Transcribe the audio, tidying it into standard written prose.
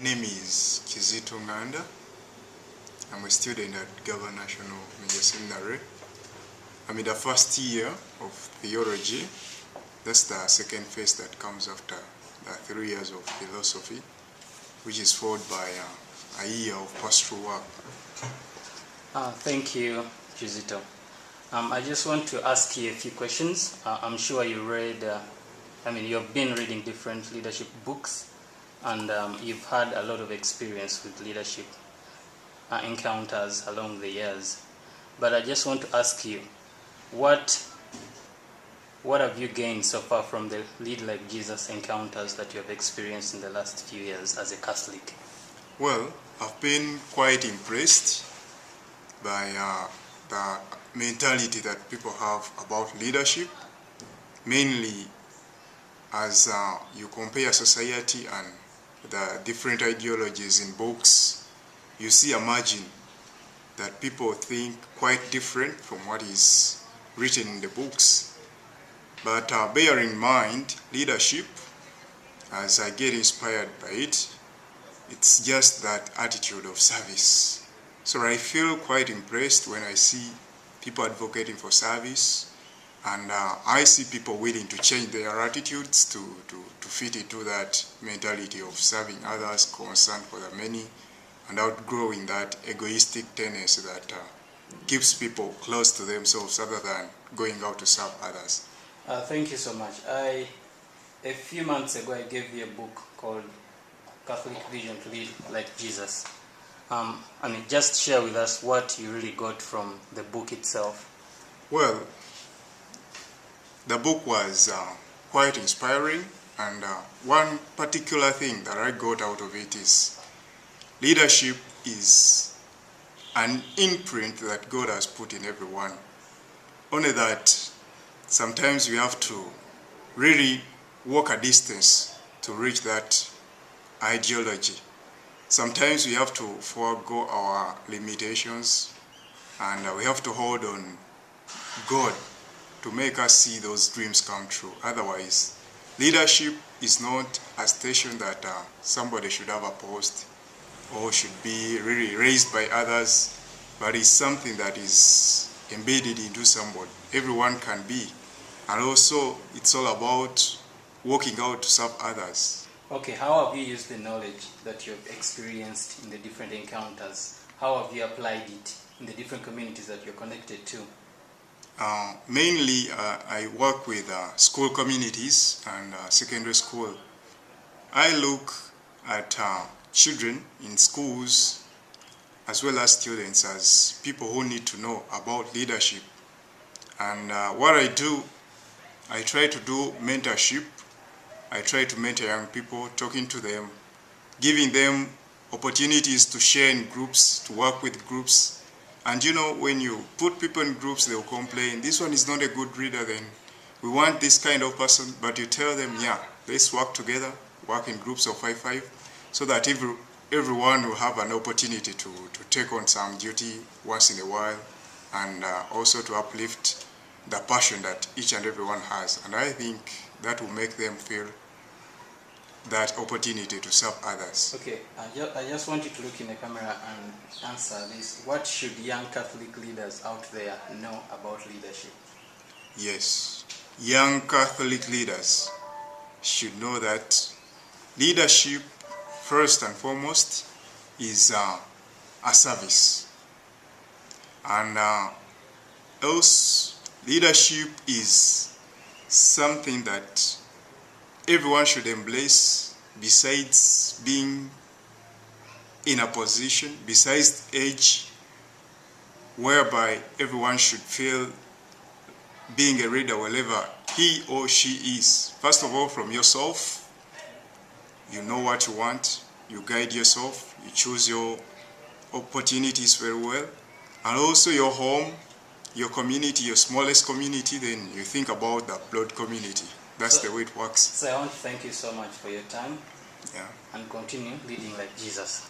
My name is Ggaba. I'm a student at Ggaba National Seminary. I'm in the first year of theology. That's the second phase that comes after the 3 years of philosophy, which is followed by a year of pastoral work. Thank you, Ggaba. I just want to ask you a few questions. I'm sure you read, you've been reading different leadership books, and you've had a lot of experience with leadership encounters along the years. But I just want to ask you, what have you gained so far from the Lead Like Jesus encounters that you have experienced in the last few years as a Catholic? Well, I've been quite impressed by the mentality that people have about leadership, mainly as you compare society and the different ideologies in books. You see a margin that people think quite different from what is written in the books. But bear in mind, leadership, as I get inspired by it, it's just that attitude of service. So I feel quite impressed when I see people advocating for service, and I see people willing to change their attitudes to fit into that mentality of serving others, concern for the many, and outgrowing that egoistic tendency that keeps people close to themselves other than going out to serve others. Thank you so much. A few months ago, I gave you a book called Catholic Vision to Lead Like Jesus. Just share with us what you really got from the book itself. Well, the book was quite inspiring, and one particular thing that I got out of it is leadership is an imprint that God has put in everyone. Only that sometimes we have to really walk a distance to reach that ideology. Sometimes we have to forego our limitations, and we have to hold on God to make us see those dreams come true. Otherwise, leadership is not a station that somebody should have a post or should be really raised by others, but it's something that is embedded into somebody. Everyone can be. And also, it's all about working out to serve others. Okay, how have you used the knowledge that you've experienced in the different encounters? How have you applied it in the different communities that you're connected to? Mainly, I work with school communities and secondary school. I look at children in schools as well as students as people who need to know about leadership. And what I do, I try to do mentorship. I try to mentor young people, talking to them, giving them opportunities to share in groups, to work with groups. And when you put people in groups, they'll complain, this one is not a good reader, then we want this kind of person. But you tell them, yeah, let's work together, work in groups of 5-5, so that everyone will have an opportunity to take on some duty once in a while, and also to uplift the passion that each and everyone has. And I think that will make them feel that opportunity to serve others. Okay, I just want you to look in the camera and answer this. What should young Catholic leaders out there know about leadership? Yes, young Catholic leaders should know that leadership, first and foremost, is a service. And else, leadership is something that everyone should embrace, besides being in a position, besides age, whereby everyone should feel being a leader wherever he or she is. First of all, from yourself, you know what you want, you guide yourself, you choose your opportunities very well, and also your home, your community, your smallest community, then you think about the blood community. That's the way it works. So I want to thank you so much for your time. Yeah. And continue leading like Jesus.